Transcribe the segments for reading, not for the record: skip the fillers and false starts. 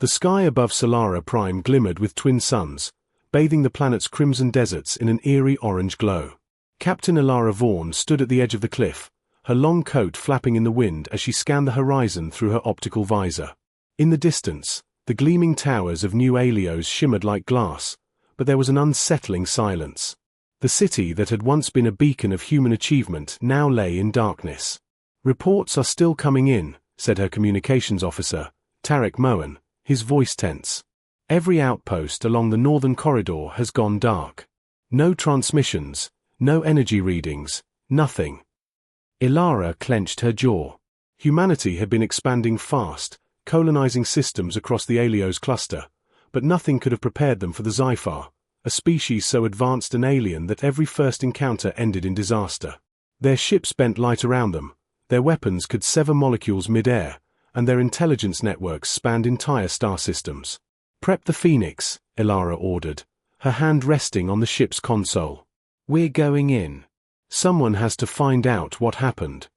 The sky above Solara Prime glimmered with twin suns, bathing the planet's crimson deserts in an eerie orange glow. Captain Elara Vaughn stood at the edge of the cliff, her long coat flapping in the wind as she scanned the horizon through her optical visor. In the distance, the gleaming towers of New Alios shimmered like glass, but there was an unsettling silence. The city that had once been a beacon of human achievement now lay in darkness. "Reports are still coming in," said her communications officer, Tarek Moen, his voice tense. "Every outpost along the northern corridor has gone dark. No transmissions, no energy readings, nothing." Elara clenched her jaw. Humanity had been expanding fast, colonizing systems across the Alios cluster, but nothing could have prepared them for the Xyphar, a species so advanced and alien that every first encounter ended in disaster. Their ships bent light around them, their weapons could sever molecules mid-air, and their intelligence networks spanned entire star systems. "Prep the Phoenix," Elara ordered, her hand resting on the ship's console. "We're going in. Someone has to find out what happened."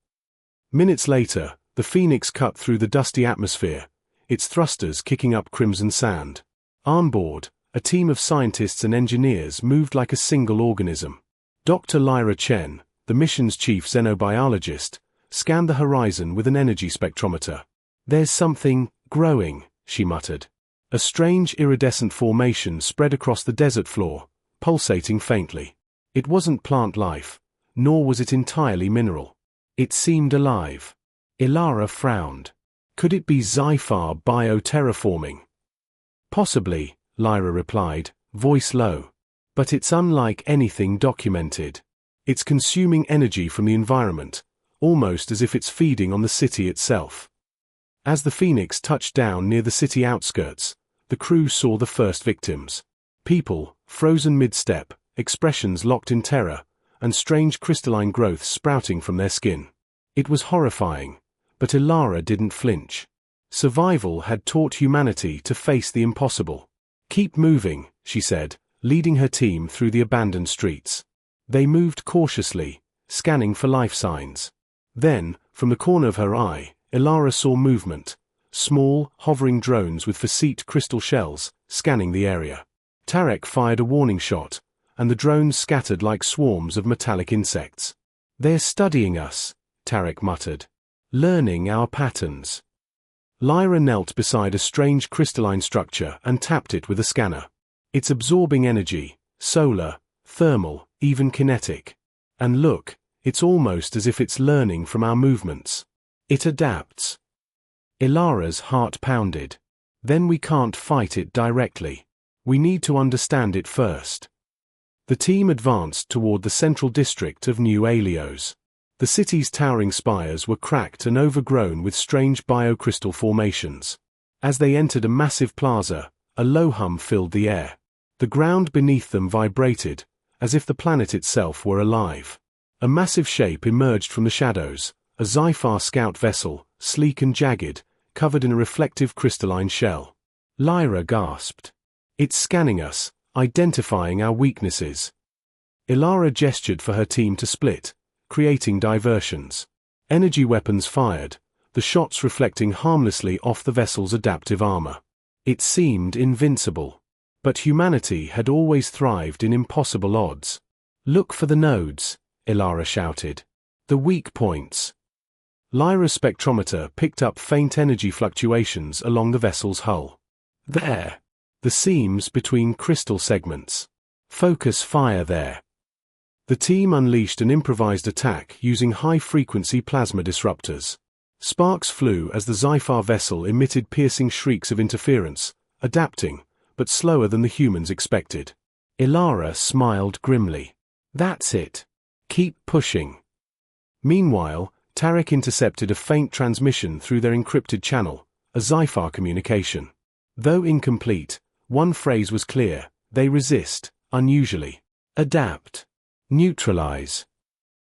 Minutes later, the Phoenix cut through the dusty atmosphere, its thrusters kicking up crimson sand. On board, a team of scientists and engineers moved like a single organism. Dr. Lyra Chen, the mission's chief xenobiologist, scanned the horizon with an energy spectrometer. "There's something growing," she muttered. A strange iridescent formation spread across the desert floor, pulsating faintly. It wasn't plant life, nor was it entirely mineral. It seemed alive. Elara frowned. Could it be Xyphar bioterraforming? "Possibly," Lyra replied, voice low. "But it's unlike anything documented. It's consuming energy from the environment, almost as if it's feeding on the city itself." As the Phoenix touched down near the city outskirts, the crew saw the first victims. People, frozen mid-step, expressions locked in terror, and strange crystalline growths sprouting from their skin. It was horrifying, but Elara didn't flinch. Survival had taught humanity to face the impossible. "Keep moving," she said, leading her team through the abandoned streets. They moved cautiously, scanning for life signs. Then, from the corner of her eye, Elara saw movement, small, hovering drones with facete crystal shells, scanning the area. Tarek fired a warning shot, and the drones scattered like swarms of metallic insects. "They're studying us," Tarek muttered. "Learning our patterns." Lyra knelt beside a strange crystalline structure and tapped it with a scanner. "It's absorbing energy, solar, thermal, even kinetic. And look, it's almost as if it's learning from our movements. It adapts." Elara's heart pounded. "Then we can't fight it directly. We need to understand it first." The team advanced toward the central district of New Alios. The city's towering spires were cracked and overgrown with strange biocrystal formations. As they entered a massive plaza, a low hum filled the air. The ground beneath them vibrated, as if the planet itself were alive. A massive shape emerged from the shadows, a Xyphar scout vessel, sleek and jagged, covered in a reflective crystalline shell. Lyra gasped. "It's scanning us, identifying our weaknesses." Elara gestured for her team to split, creating diversions. Energy weapons fired, the shots reflecting harmlessly off the vessel's adaptive armor. It seemed invincible. But humanity had always thrived in impossible odds. "Look for the nodes," Elara shouted. "The weak points." Lyra's spectrometer picked up faint energy fluctuations along the vessel's hull. "There. The seams between crystal segments. Focus fire there." The team unleashed an improvised attack using high-frequency plasma disruptors. Sparks flew as the Xyphar vessel emitted piercing shrieks of interference, adapting, but slower than the humans expected. Elara smiled grimly. "That's it. Keep pushing." Meanwhile, Tarek intercepted a faint transmission through their encrypted channel, a Xyphar communication. Though incomplete, one phrase was clear: they resist, unusually. Adapt. Neutralize.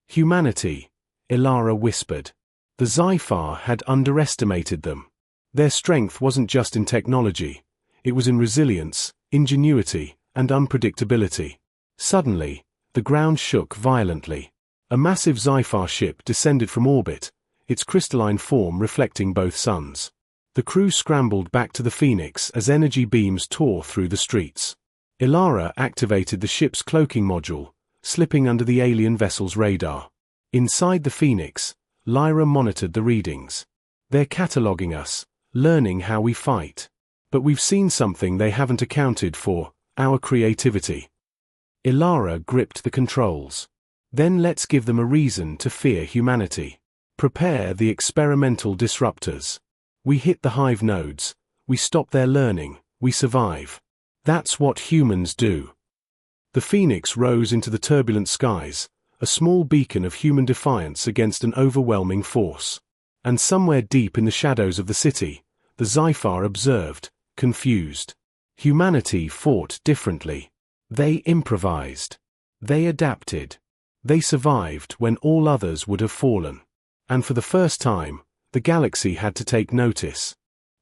Humanity, Elara whispered. The Xyphar had underestimated them. Their strength wasn't just in technology, it was in resilience, ingenuity, and unpredictability. Suddenly, the ground shook violently. A massive Xyphar ship descended from orbit, its crystalline form reflecting both suns. The crew scrambled back to the Phoenix as energy beams tore through the streets. Elara activated the ship's cloaking module, slipping under the alien vessel's radar. Inside the Phoenix, Lyra monitored the readings. They're cataloging us, learning how we fight. But we've seen something they haven't accounted for: our creativity. Elara gripped the controls. Then let's give them a reason to fear humanity. Prepare the experimental disruptors. We hit the hive nodes, we stop their learning, we survive. That's what humans do. The Phoenix rose into the turbulent skies, a small beacon of human defiance against an overwhelming force. And somewhere deep in the shadows of the city, the Xyphar observed, confused. Humanity fought differently. They improvised. They adapted. They survived when all others would have fallen. And for the first time, the galaxy had to take notice.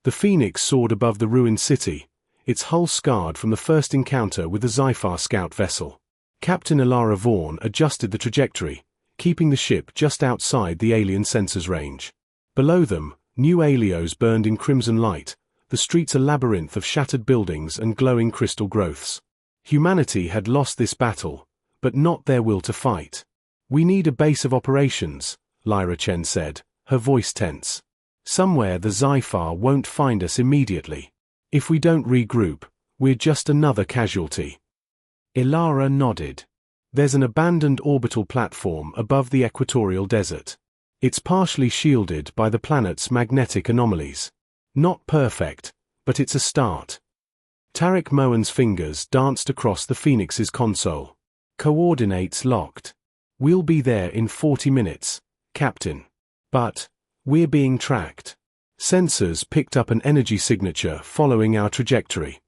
The Phoenix soared above the ruined city, its hull scarred from the first encounter with the Xyphar scout vessel. Captain Elara Vaughn adjusted the trajectory, keeping the ship just outside the alien sensors range. Below them, new Alios burned in crimson light, the streets a labyrinth of shattered buildings and glowing crystal growths. Humanity had lost this battle, but not their will to fight. "We need a base of operations," Lyra Chen said, her voice tense. "Somewhere the Xyphar won't find us immediately. If we don't regroup, we're just another casualty." Elara nodded. "There's an abandoned orbital platform above the equatorial desert. It's partially shielded by the planet's magnetic anomalies. Not perfect, but it's a start." Tarek Mohan's fingers danced across the Phoenix's console. "Coordinates locked. We'll be there in 40 minutes, Captain. But we're being tracked. Sensors picked up an energy signature following our trajectory."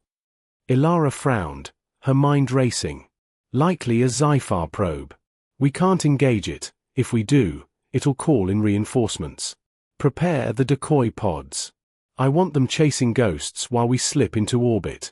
Elara frowned, her mind racing. "Likely a Xyphar probe. We can't engage it. If we do, it'll call in reinforcements. Prepare the decoy pods. I want them chasing ghosts while we slip into orbit."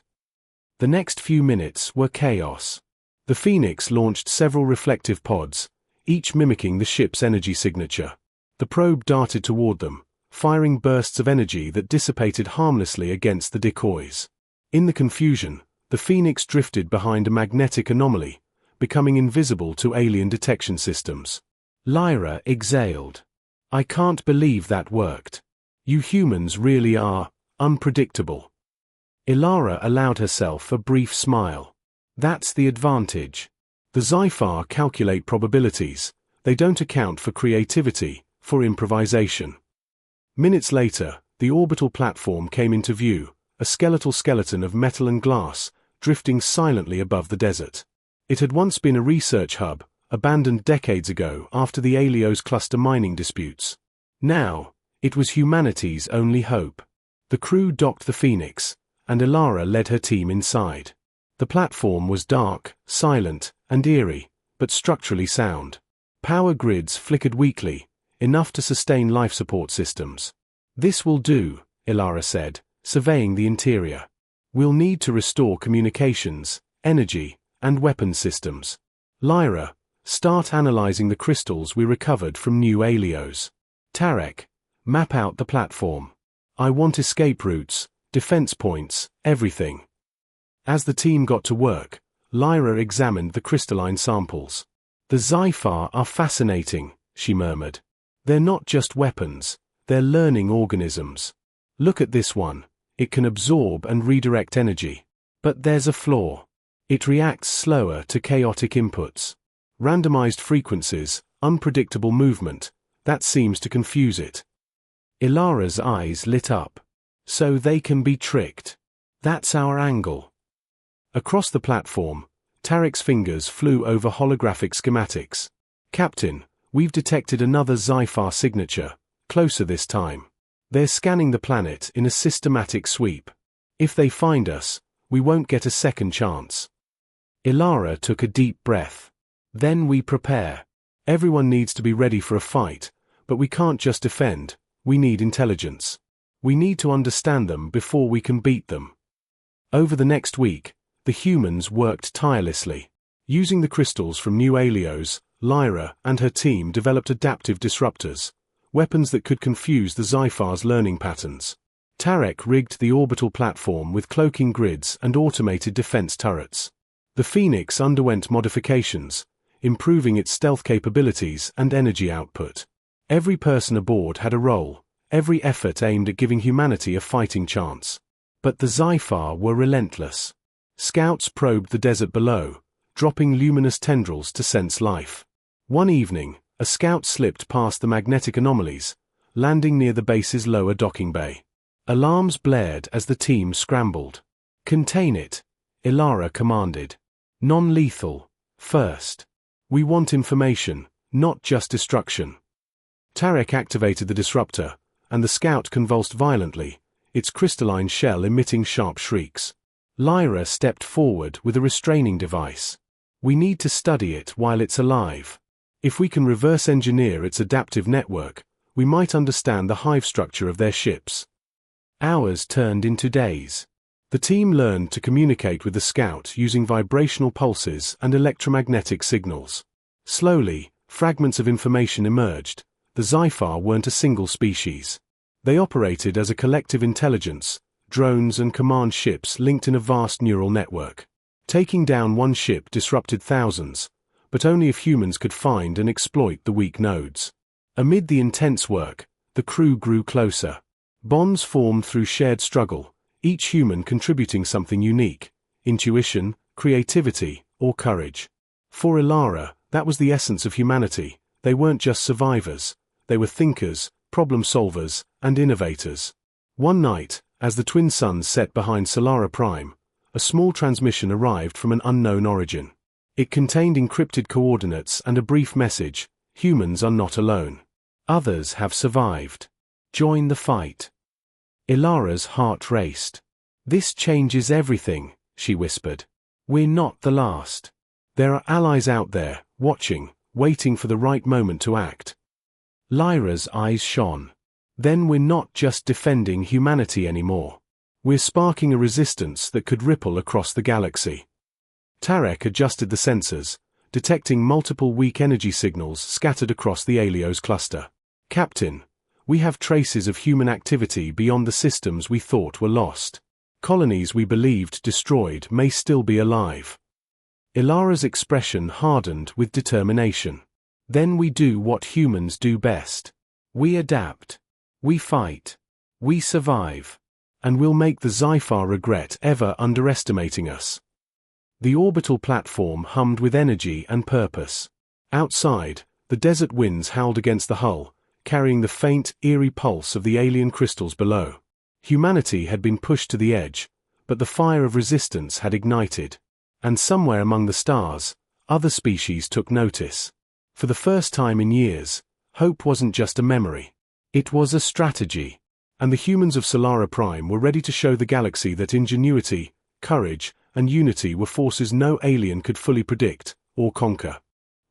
The next few minutes were chaos. The Phoenix launched several reflective pods, each mimicking the ship's energy signature. The probe darted toward them, firing bursts of energy that dissipated harmlessly against the decoys. In the confusion, the Phoenix drifted behind a magnetic anomaly, becoming invisible to alien detection systems. Lyra exhaled. "I can't believe that worked. You humans really are unpredictable." Elara allowed herself a brief smile. "That's the advantage. The Xyphar calculate probabilities. They don't account for creativity, for improvisation." Minutes later, the orbital platform came into view, a skeletal skeleton of metal and glass, drifting silently above the desert. It had once been a research hub, abandoned decades ago after the Alios cluster mining disputes. Now, it was humanity's only hope. The crew docked the Phoenix, and Elara led her team inside. The platform was dark, silent, and eerie, but structurally sound. Power grids flickered weakly, enough to sustain life support systems. "This will do," Elara said, surveying the interior. "We'll need to restore communications, energy, and weapons systems. Lyra, start analyzing the crystals we recovered from new Alios. Tarek, map out the platform. I want escape routes, defense points, everything." As the team got to work, Lyra examined the crystalline samples. "The Xyphar are fascinating," she murmured. "They're not just weapons, they're learning organisms. Look at this one. It can absorb and redirect energy. But there's a flaw. It reacts slower to chaotic inputs. Randomized frequencies, unpredictable movement, that seems to confuse it." Elara's eyes lit up. "So they can be tricked. That's our angle." Across the platform, Tarek's fingers flew over holographic schematics. "Captain, we've detected another Xyphar signature, closer this time. They're scanning the planet in a systematic sweep. If they find us, we won't get a second chance." Elara took a deep breath. "Then we prepare. Everyone needs to be ready for a fight, but we can't just defend, we need intelligence. We need to understand them before we can beat them." Over the next week, the humans worked tirelessly. Using the crystals from new Alios, Lyra and her team developed adaptive disruptors, weapons that could confuse the Xyphar's learning patterns. Tarek rigged the orbital platform with cloaking grids and automated defense turrets. The Phoenix underwent modifications, improving its stealth capabilities and energy output. Every person aboard had a role, every effort aimed at giving humanity a fighting chance. But the Xyphar were relentless. Scouts probed the desert below, dropping luminous tendrils to sense life. One evening, a scout slipped past the magnetic anomalies, landing near the base's lower docking bay. Alarms blared as the team scrambled. "Contain it," Elara commanded. "Non-lethal, first. We want information, not just destruction." Tarek activated the disruptor, and the scout convulsed violently, its crystalline shell emitting sharp shrieks. Lyra stepped forward with a restraining device. "We need to study it while it's alive. If we can reverse engineer its adaptive network, we might understand the hive structure of their ships." Hours turned into days. The team learned to communicate with the scout using vibrational pulses and electromagnetic signals. Slowly, fragments of information emerged. The Xyphar weren't a single species. They operated as a collective intelligence, drones and command ships linked in a vast neural network. Taking down one ship disrupted thousands, but only if humans could find and exploit the weak nodes. Amid the intense work, the crew grew closer. Bonds formed through shared struggle, each human contributing something unique: intuition, creativity, or courage. For Elara, that was the essence of humanity. They weren't just survivors. They were thinkers, problem solvers, and innovators. One night, as the twin suns set behind Solara Prime, a small transmission arrived from an unknown origin. It contained encrypted coordinates and a brief message: "Humans are not alone. Others have survived. Join the fight." Elara's heart raced. "This changes everything," she whispered. "We're not the last. There are allies out there, watching, waiting for the right moment to act." Lyra's eyes shone. "Then we're not just defending humanity anymore. We're sparking a resistance that could ripple across the galaxy." Tarek adjusted the sensors, detecting multiple weak energy signals scattered across the Helios cluster. "Captain, we have traces of human activity beyond the systems we thought were lost. Colonies we believed destroyed may still be alive." Elara's expression hardened with determination. "Then we do what humans do best. We adapt. We fight. We survive. And we'll make the Xyphar regret ever underestimating us." The orbital platform hummed with energy and purpose. Outside, the desert winds howled against the hull, carrying the faint, eerie pulse of the alien crystals below. Humanity had been pushed to the edge, but the fire of resistance had ignited. And somewhere among the stars, other species took notice. For the first time in years, hope wasn't just a memory. It was a strategy. And the humans of Solara Prime were ready to show the galaxy that ingenuity, courage, and unity were forces no alien could fully predict or conquer.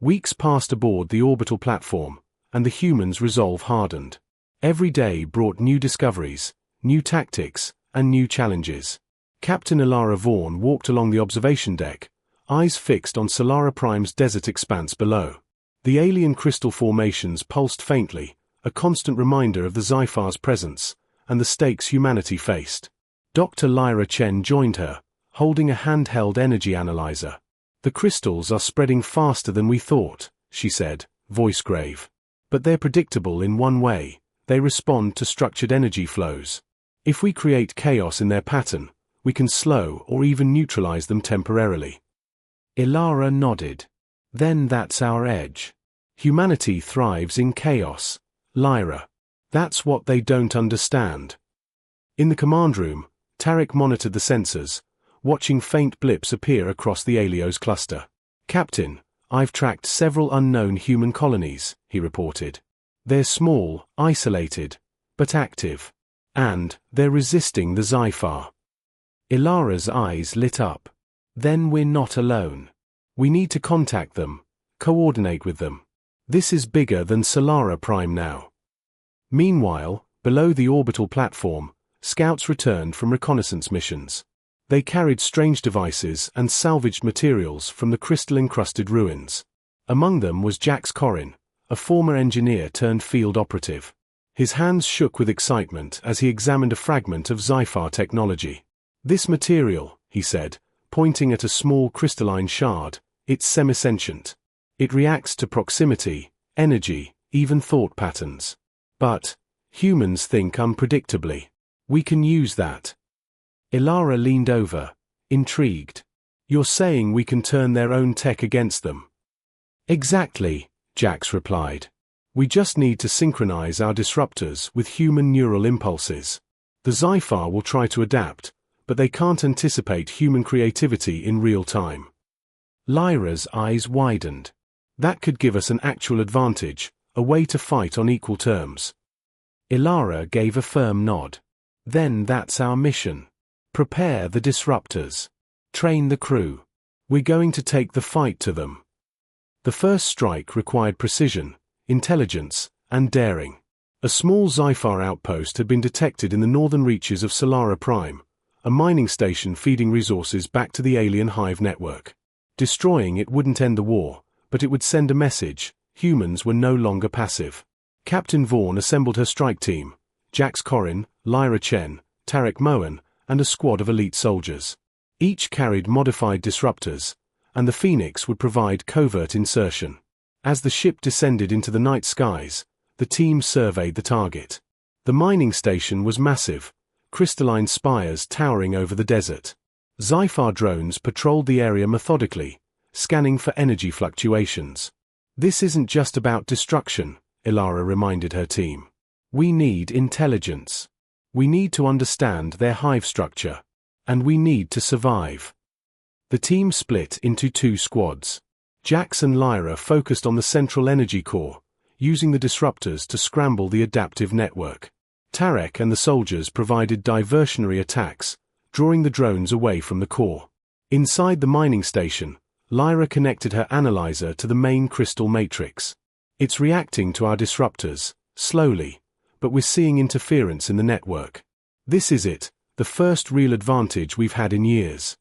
Weeks passed aboard the orbital platform, and the humans' resolve hardened. Every day brought new discoveries, new tactics, and new challenges. Captain Elara Vaughn walked along the observation deck, eyes fixed on Solara Prime's desert expanse below. The alien crystal formations pulsed faintly, a constant reminder of the Xyphar's presence, and the stakes humanity faced. Dr. Lyra Chen joined her, holding a handheld energy analyzer. "The crystals are spreading faster than we thought," she said, voice grave. "But they're predictable in one way: they respond to structured energy flows. If we create chaos in their pattern, we can slow or even neutralize them temporarily." Elara nodded. "Then that's our edge. Humanity thrives in chaos, Lyra. That's what they don't understand." In the command room, Tarek monitored the sensors, watching faint blips appear across the Helios cluster. "Captain, I've tracked several unknown human colonies," he reported. "They're small, isolated, but active. And they're resisting the Xyphar." Elara's eyes lit up. "Then we're not alone. We need to contact them, coordinate with them. This is bigger than Solara Prime now." Meanwhile, below the orbital platform, scouts returned from reconnaissance missions. They carried strange devices and salvaged materials from the crystal-encrusted ruins. Among them was Jax Corrin, a former engineer turned field operative. His hands shook with excitement as he examined a fragment of Xyphar technology. "This material," he said, pointing at a small crystalline shard, "it's semi-sentient. It reacts to proximity, energy, even thought patterns. But humans think unpredictably. We can use that." Elara leaned over, intrigued. "You're saying we can turn their own tech against them?" "Exactly," Jax replied. "We just need to synchronize our disruptors with human neural impulses. The Xyphar will try to adapt, but they can't anticipate human creativity in real time." Lyra's eyes widened. "That could give us an actual advantage, a way to fight on equal terms." Elara gave a firm nod. "Then that's our mission. Prepare the disruptors. Train the crew. We're going to take the fight to them." The first strike required precision, intelligence, and daring. A small Xyphar outpost had been detected in the northern reaches of Solara Prime, a mining station feeding resources back to the alien hive network. Destroying it wouldn't end the war, but it would send a message: humans were no longer passive. Captain Vaughn assembled her strike team: Jax Corrin, Lyra Chen, Tarek Moen, and a squad of elite soldiers. Each carried modified disruptors, and the Phoenix would provide covert insertion. As the ship descended into the night skies, the team surveyed the target. The mining station was massive, crystalline spires towering over the desert. Xyphar drones patrolled the area methodically, scanning for energy fluctuations. "This isn't just about destruction," Elara reminded her team. "We need intelligence. We need to understand their hive structure. And we need to survive." The team split into two squads. Jax and Lyra focused on the central energy core, using the disruptors to scramble the adaptive network. Tarek and the soldiers provided diversionary attacks, drawing the drones away from the core. Inside the mining station, Lyra connected her analyzer to the main crystal matrix. "It's reacting to our disruptors, slowly, but we're seeing interference in the network. This is it, the first real advantage we've had in years."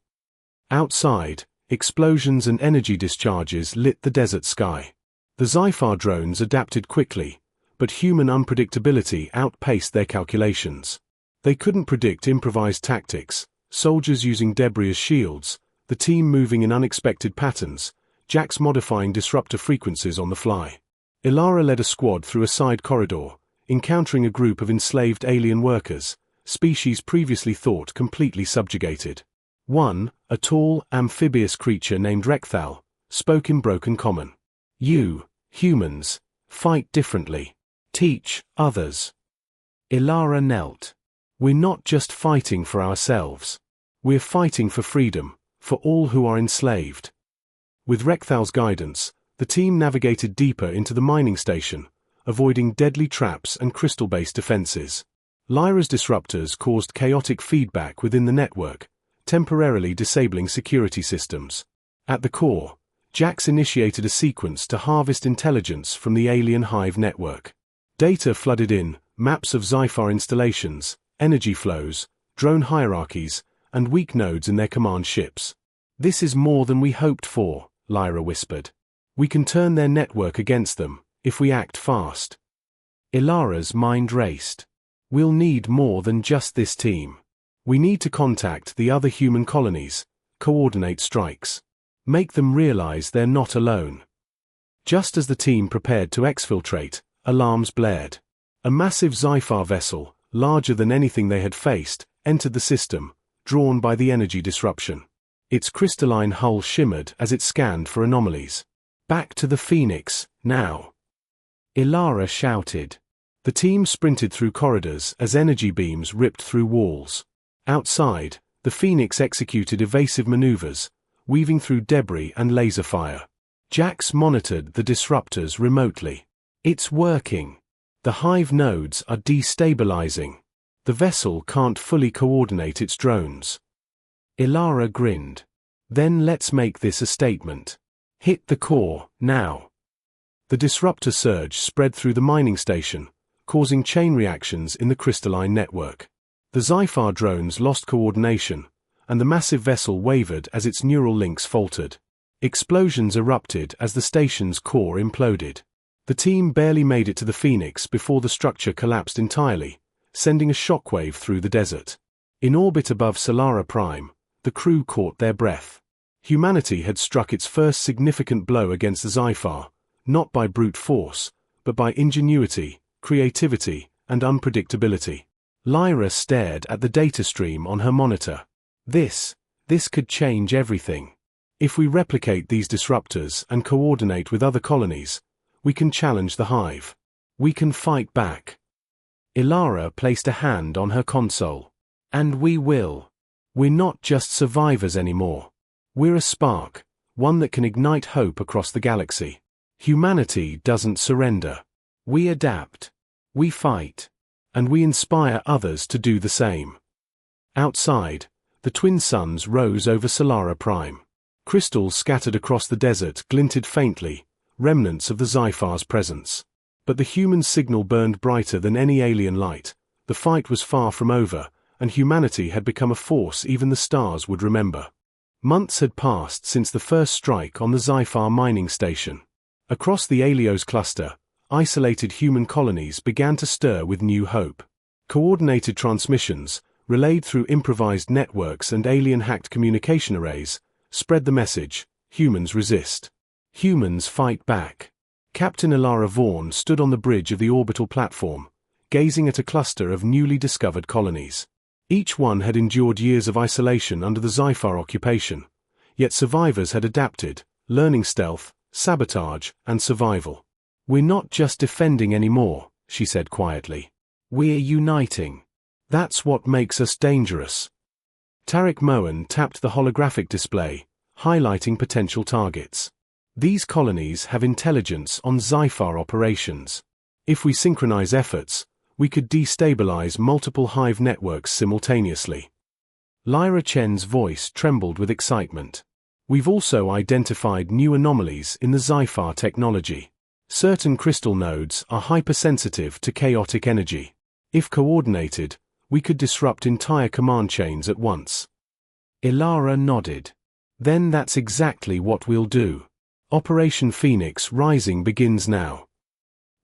Outside, explosions and energy discharges lit the desert sky. The Xyphar drones adapted quickly, but human unpredictability outpaced their calculations. They couldn't predict improvised tactics, soldiers using debris as shields, the team moving in unexpected patterns, Jax modifying disruptor frequencies on the fly. Elara led a squad through a side corridor, encountering a group of enslaved alien workers, species previously thought completely subjugated. One, a tall, amphibious creature named Rekthal, spoke in broken common. "You, humans, fight differently. Teach others." Elara knelt. "We're not just fighting for ourselves. We're fighting for freedom, for all who are enslaved." With Rekthal's guidance, the team navigated deeper into the mining station, avoiding deadly traps and crystal-based defenses. Lyra's disruptors caused chaotic feedback within the network, temporarily disabling security systems. At the core, Jax initiated a sequence to harvest intelligence from the alien hive network. Data flooded in, maps of Xyphar installations, energy flows, drone hierarchies, and weak nodes in their command ships. "This is more than we hoped for," Lyra whispered. "We can turn their network against them, if we act fast." Elara's mind raced. "We'll need more than just this team. We need to contact the other human colonies, coordinate strikes. Make them realize they're not alone." Just as the team prepared to exfiltrate, alarms blared. A massive Xyphar vessel, larger than anything they had faced, entered the system, drawn by the energy disruption. Its crystalline hull shimmered as it scanned for anomalies. "Back to the Phoenix, now!" Elara shouted. The team sprinted through corridors as energy beams ripped through walls. Outside, the Phoenix executed evasive maneuvers, weaving through debris and laser fire. Jax monitored the disruptors remotely. "It's working. The hive nodes are destabilizing. The vessel can't fully coordinate its drones." Elara grinned. "Then let's make this a statement. Hit the core, now." The disruptor surge spread through the mining station, causing chain reactions in the crystalline network. The Xyphar drones lost coordination, and the massive vessel wavered as its neural links faltered. Explosions erupted as the station's core imploded. The team barely made it to the Phoenix before the structure collapsed entirely, sending a shockwave through the desert. In orbit above Solara Prime, the crew caught their breath. Humanity had struck its first significant blow against the Xyphar, not by brute force, but by ingenuity, creativity, and unpredictability. Lyra stared at the data stream on her monitor. This could change everything. If we replicate these disruptors and coordinate with other colonies, we can challenge the hive. We can fight back. Elara placed a hand on her console. And we will. We're not just survivors anymore. We're a spark, one that can ignite hope across the galaxy. Humanity doesn't surrender. We adapt. We fight. And we inspire others to do the same. Outside, the twin suns rose over Solara Prime. Crystals scattered across the desert glinted faintly, remnants of the Xyphar's presence. But the human signal burned brighter than any alien light. The fight was far from over, and humanity had become a force even the stars would remember. Months had passed since the first strike on the Xyphar mining station. Across the Alios cluster, isolated human colonies began to stir with new hope. Coordinated transmissions, relayed through improvised networks and alien-hacked communication arrays, spread the message: humans resist. Humans fight back. Captain Elara Vaughn stood on the bridge of the orbital platform, gazing at a cluster of newly discovered colonies. Each one had endured years of isolation under the Xyphar occupation, yet survivors had adapted, learning stealth, sabotage, and survival. "We're not just defending anymore," she said quietly. "We're uniting. That's what makes us dangerous." Tarek Moen tapped the holographic display, highlighting potential targets. "These colonies have intelligence on Xyphar operations. If we synchronize efforts, we could destabilize multiple hive networks simultaneously." Lyra Chen's voice trembled with excitement. "We've also identified new anomalies in the Xyphar technology. Certain crystal nodes are hypersensitive to chaotic energy. If coordinated, we could disrupt entire command chains at once." Elara nodded. "Then that's exactly what we'll do. Operation Phoenix Rising begins now."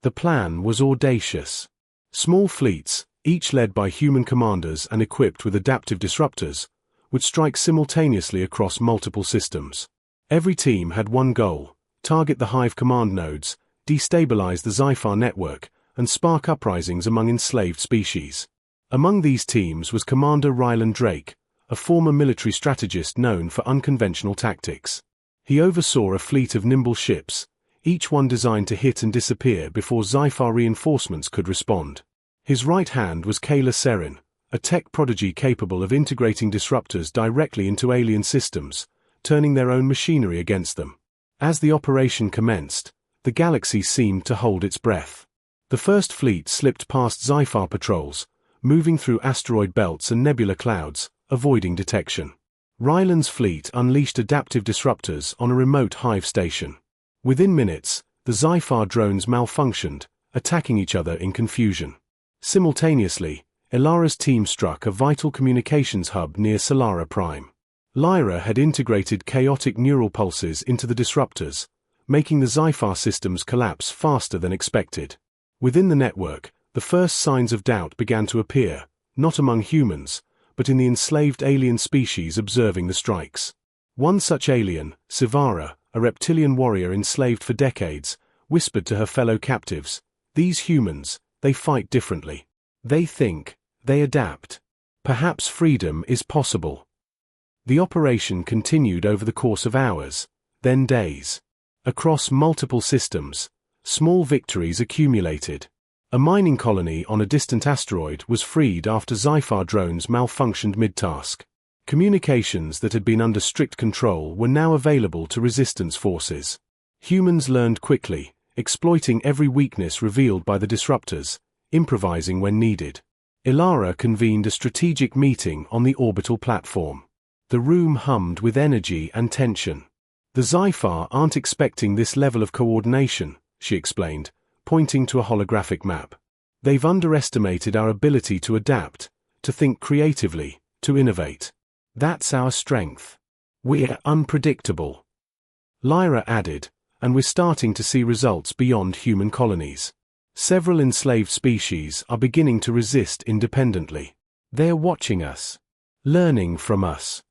The plan was audacious. Small fleets, each led by human commanders and equipped with adaptive disruptors, would strike simultaneously across multiple systems. Every team had one goal: target the hive command nodes, destabilize the Xyphar network, and spark uprisings among enslaved species. Among these teams was Commander Rylan Drake, a former military strategist known for unconventional tactics. He oversaw a fleet of nimble ships, each one designed to hit and disappear before Xyphar reinforcements could respond. His right hand was Kayla Serin, a tech prodigy capable of integrating disruptors directly into alien systems, turning their own machinery against them. As the operation commenced, the galaxy seemed to hold its breath. The first fleet slipped past Xyphar patrols, moving through asteroid belts and nebula clouds, avoiding detection. Rylan's fleet unleashed adaptive disruptors on a remote hive station. Within minutes, the Xyphar drones malfunctioned, attacking each other in confusion. Simultaneously, Elara's team struck a vital communications hub near Solara Prime. Lyra had integrated chaotic neural pulses into the disruptors, making the Xyphar systems collapse faster than expected. Within the network, the first signs of doubt began to appear, not among humans, but in the enslaved alien species observing the strikes. One such alien, Xyphar, a reptilian warrior enslaved for decades, whispered to her fellow captives, "These humans, they fight differently. They think, they adapt. Perhaps freedom is possible." The operation continued over the course of hours, then days. Across multiple systems, small victories accumulated. A mining colony on a distant asteroid was freed after Xyphar drones malfunctioned mid-task. Communications that had been under strict control were now available to resistance forces. Humans learned quickly, exploiting every weakness revealed by the disruptors, improvising when needed. Elara convened a strategic meeting on the orbital platform. The room hummed with energy and tension. "The Xyphar aren't expecting this level of coordination," she explained, pointing to a holographic map. "They've underestimated our ability to adapt, to think creatively, to innovate. That's our strength. We're unpredictable." Lyra added, and we're starting to see results beyond human colonies. Several enslaved species are beginning to resist independently. They're watching us, learning from us.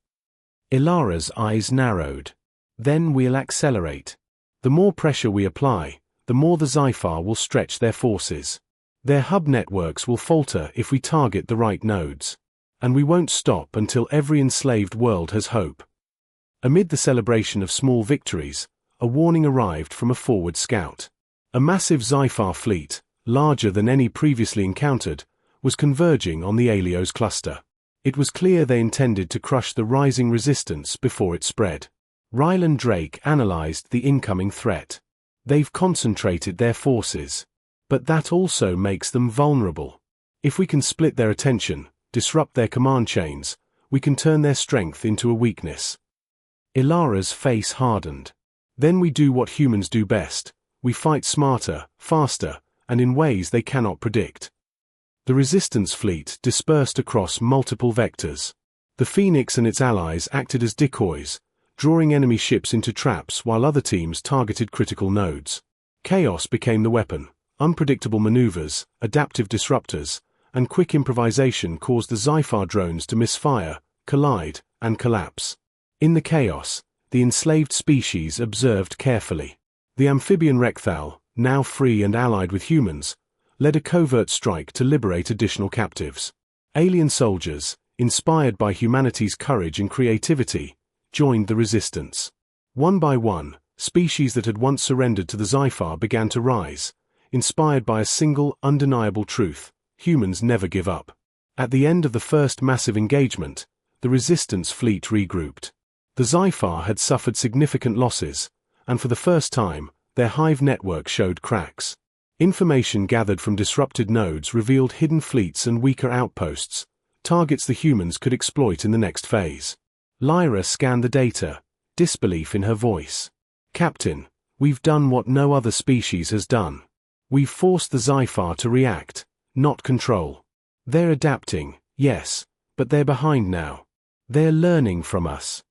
Elara's eyes narrowed. Then we'll accelerate. The more pressure we apply, the more the Xyphar will stretch their forces. Their hub networks will falter if we target the right nodes. And we won't stop until every enslaved world has hope. Amid the celebration of small victories, a warning arrived from a forward scout. A massive Xyphar fleet, larger than any previously encountered, was converging on the Helios cluster. It was clear they intended to crush the rising resistance before it spread. Rylan Drake analyzed the incoming threat. They've concentrated their forces. But that also makes them vulnerable. If we can split their attention, disrupt their command chains, we can turn their strength into a weakness. Elara's face hardened. Then we do what humans do best. We fight smarter, faster, and in ways they cannot predict. The resistance fleet dispersed across multiple vectors. The Phoenix and its allies acted as decoys, drawing enemy ships into traps while other teams targeted critical nodes. Chaos became the weapon. Unpredictable maneuvers, adaptive disruptors, and quick improvisation caused the Xyphar drones to misfire, collide, and collapse. In the chaos, the enslaved species observed carefully. The amphibian Rekthal, now free and allied with humans, led a covert strike to liberate additional captives. Alien soldiers, inspired by humanity's courage and creativity, joined the resistance. One by one, species that had once surrendered to the Xyphar began to rise, inspired by a single, undeniable truth: humans never give up. At the end of the first massive engagement, the resistance fleet regrouped. The Xyphar had suffered significant losses, and for the first time, their hive network showed cracks. Information gathered from disrupted nodes revealed hidden fleets and weaker outposts, targets the humans could exploit in the next phase. Lyra scanned the data, disbelief in her voice. "Captain, we've done what no other species has done. We've forced the Xyphar to react, not control. They're adapting, yes, but they're behind now. They're learning from us."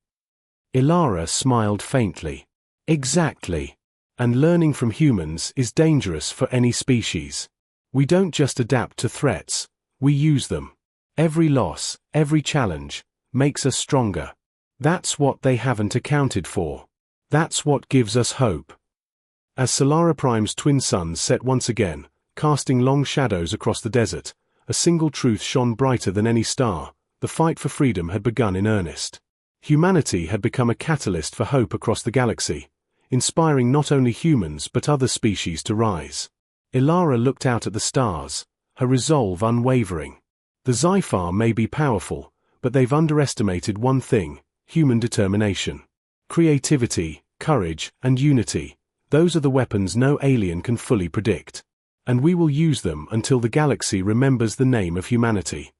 Elara smiled faintly. "Exactly. And learning from humans is dangerous for any species. We don't just adapt to threats, we use them. Every loss, every challenge, makes us stronger. That's what they haven't accounted for. That's what gives us hope." As Solara Prime's twin suns set once again, casting long shadows across the desert, a single truth shone brighter than any star: the fight for freedom had begun in earnest. Humanity had become a catalyst for hope across the galaxy, inspiring not only humans but other species to rise. Elara looked out at the stars, her resolve unwavering. The Xyphar may be powerful, but they've underestimated one thing: human determination. Creativity, courage, and unity. Those are the weapons no alien can fully predict. And we will use them until the galaxy remembers the name of humanity.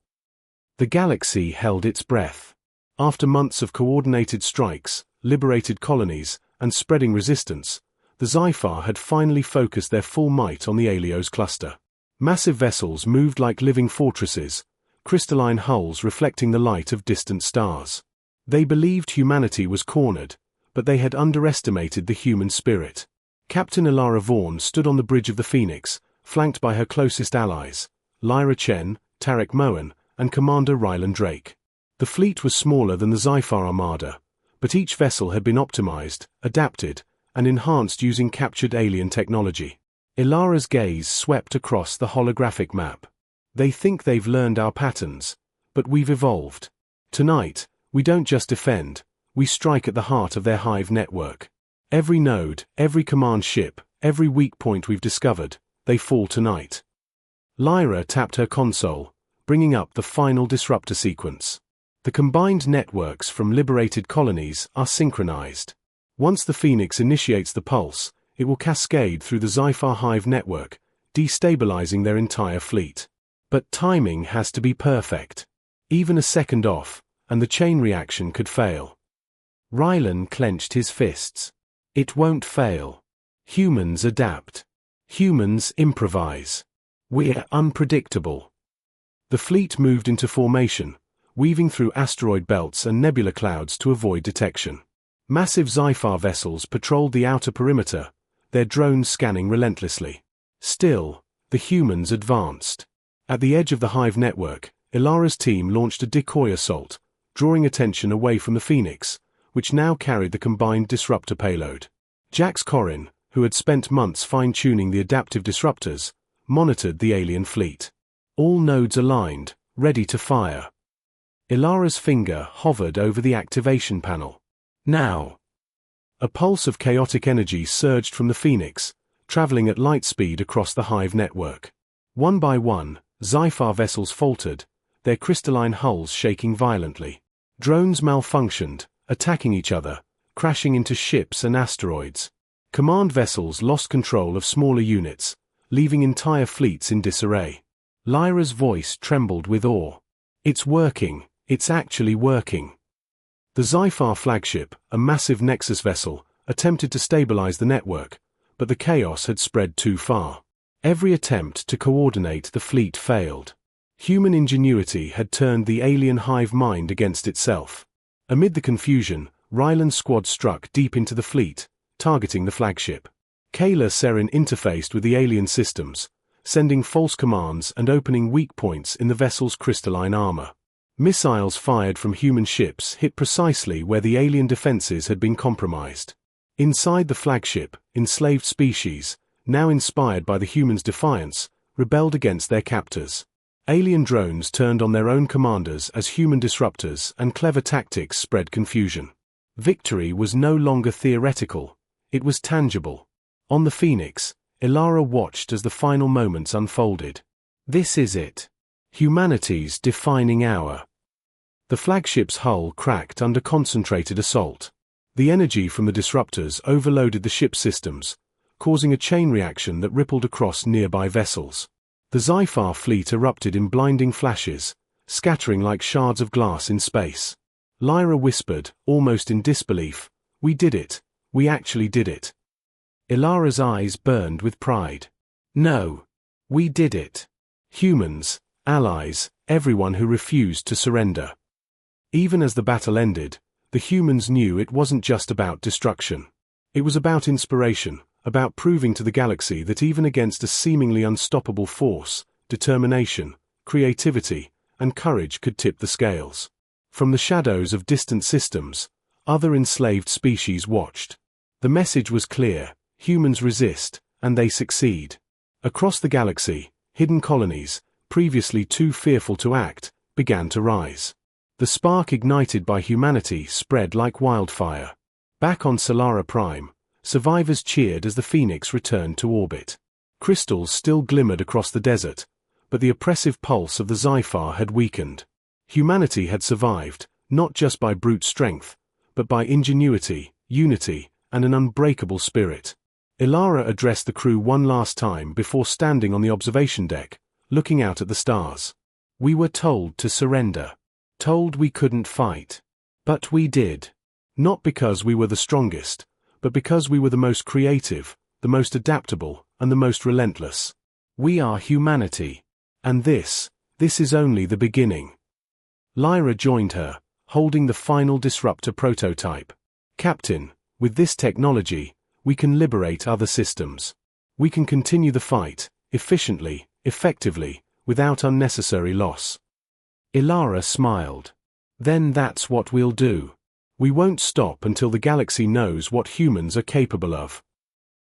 The galaxy held its breath. After months of coordinated strikes, liberated colonies, and spreading resistance, the Xyphar had finally focused their full might on the Helios cluster. Massive vessels moved like living fortresses, crystalline hulls reflecting the light of distant stars. They believed humanity was cornered, but they had underestimated the human spirit. Captain Elara Vaughn stood on the bridge of the Phoenix, flanked by her closest allies, Lyra Chen, Tarek Moen, and Commander Rylan Drake. The fleet was smaller than the Xyphar armada, but each vessel had been optimized, adapted, and enhanced using captured alien technology. Elara's gaze swept across the holographic map. "They think they've learned our patterns, but we've evolved. Tonight, we don't just defend, we strike at the heart of their hive network. Every node, every command ship, every weak point we've discovered, they fall tonight." Lyra tapped her console, bringing up the final disruptor sequence. The combined networks from liberated colonies are synchronized. Once the Phoenix initiates the pulse, it will cascade through the Xyphar hive network, destabilizing their entire fleet. But timing has to be perfect. Even a second off, and the chain reaction could fail. Rylan clenched his fists. It won't fail. Humans adapt. Humans improvise. We're unpredictable. The fleet moved into formation, weaving through asteroid belts and nebula clouds to avoid detection. Massive Xyphar vessels patrolled the outer perimeter, their drones scanning relentlessly. Still, the humans advanced. At the edge of the Hive network, Elara's team launched a decoy assault, drawing attention away from the Phoenix, which now carried the combined disruptor payload. Jax Corrin, who had spent months fine-tuning the adaptive disruptors, monitored the alien fleet. All nodes aligned, ready to fire. Elara's finger hovered over the activation panel. Now! A pulse of chaotic energy surged from the Phoenix, traveling at light speed across the Hive network. One by one, Xyphar vessels faltered, their crystalline hulls shaking violently. Drones malfunctioned, attacking each other, crashing into ships and asteroids. Command vessels lost control of smaller units, leaving entire fleets in disarray. Lyra's voice trembled with awe. It's working, it's actually working. The Xyphar flagship, a massive Nexus vessel, attempted to stabilize the network, but the chaos had spread too far. Every attempt to coordinate the fleet failed. Human ingenuity had turned the alien hive mind against itself. Amid the confusion, Rylan's squad struck deep into the fleet, targeting the flagship. Kayla Serin interfaced with the alien systems, sending false commands and opening weak points in the vessel's crystalline armor. Missiles fired from human ships hit precisely where the alien defenses had been compromised. Inside the flagship, enslaved species, now inspired by the humans' defiance, rebelled against their captors. Alien drones turned on their own commanders as human disruptors, and clever tactics spread confusion. Victory was no longer theoretical, it was tangible. On the Phoenix, Elara watched as the final moments unfolded. This is it. Humanity's defining hour. The flagship's hull cracked under concentrated assault. The energy from the disruptors overloaded the ship's systems, causing a chain reaction that rippled across nearby vessels. The Xyphar fleet erupted in blinding flashes, scattering like shards of glass in space. Lyra whispered, almost in disbelief, "We did it. We actually did it." Elara's eyes burned with pride. "No. We did it. Humans, allies, everyone who refused to surrender." Even as the battle ended, the humans knew it wasn't just about destruction. It was about inspiration, about proving to the galaxy that even against a seemingly unstoppable force, determination, creativity, and courage could tip the scales. From the shadows of distant systems, other enslaved species watched. The message was clear: humans resist, and they succeed. Across the galaxy, hidden colonies, previously too fearful to act, began to rise. The spark ignited by humanity spread like wildfire. Back on Solara Prime, survivors cheered as the Phoenix returned to orbit. Crystals still glimmered across the desert, but the oppressive pulse of the Xyphar had weakened. Humanity had survived, not just by brute strength, but by ingenuity, unity, and an unbreakable spirit. Elara addressed the crew one last time before standing on the observation deck, looking out at the stars. "We were told to surrender. Told we couldn't fight. But we did. Not because we were the strongest, but because we were the most creative, the most adaptable, and the most relentless. We are humanity. And this is only the beginning." Lyra joined her, holding the final disruptor prototype. "Captain, with this technology, we can liberate other systems. We can continue the fight, efficiently, effectively, without unnecessary loss." Elara smiled. "Then that's what we'll do. We won't stop until the galaxy knows what humans are capable of."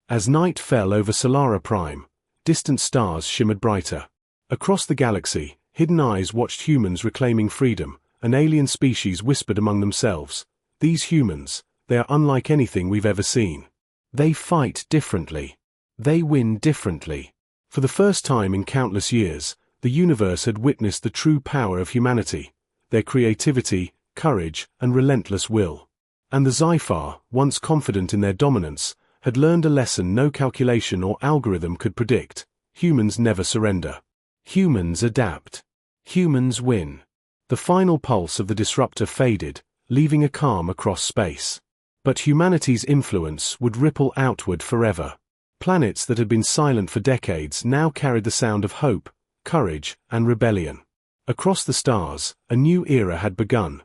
As night fell over Solara Prime, distant stars shimmered brighter. Across the galaxy, hidden eyes watched humans reclaiming freedom, and alien species whispered among themselves, "These humans, they are unlike anything we've ever seen. They fight differently. They win differently." For the first time in countless years, the universe had witnessed the true power of humanity, their creativity, courage, and relentless will. And the Xyphar, once confident in their dominance, had learned a lesson no calculation or algorithm could predict: humans never surrender. Humans adapt. Humans win. The final pulse of the disruptor faded, leaving a calm across space. But humanity's influence would ripple outward forever. Planets that had been silent for decades now carried the sound of hope, courage, and rebellion. Across the stars, a new era had begun,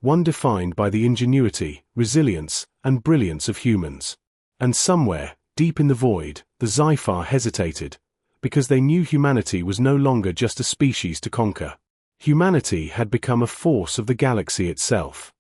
one defined by the ingenuity, resilience, and brilliance of humans. And somewhere, deep in the void, the Xyphar hesitated, because they knew humanity was no longer just a species to conquer. Humanity had become a force of the galaxy itself.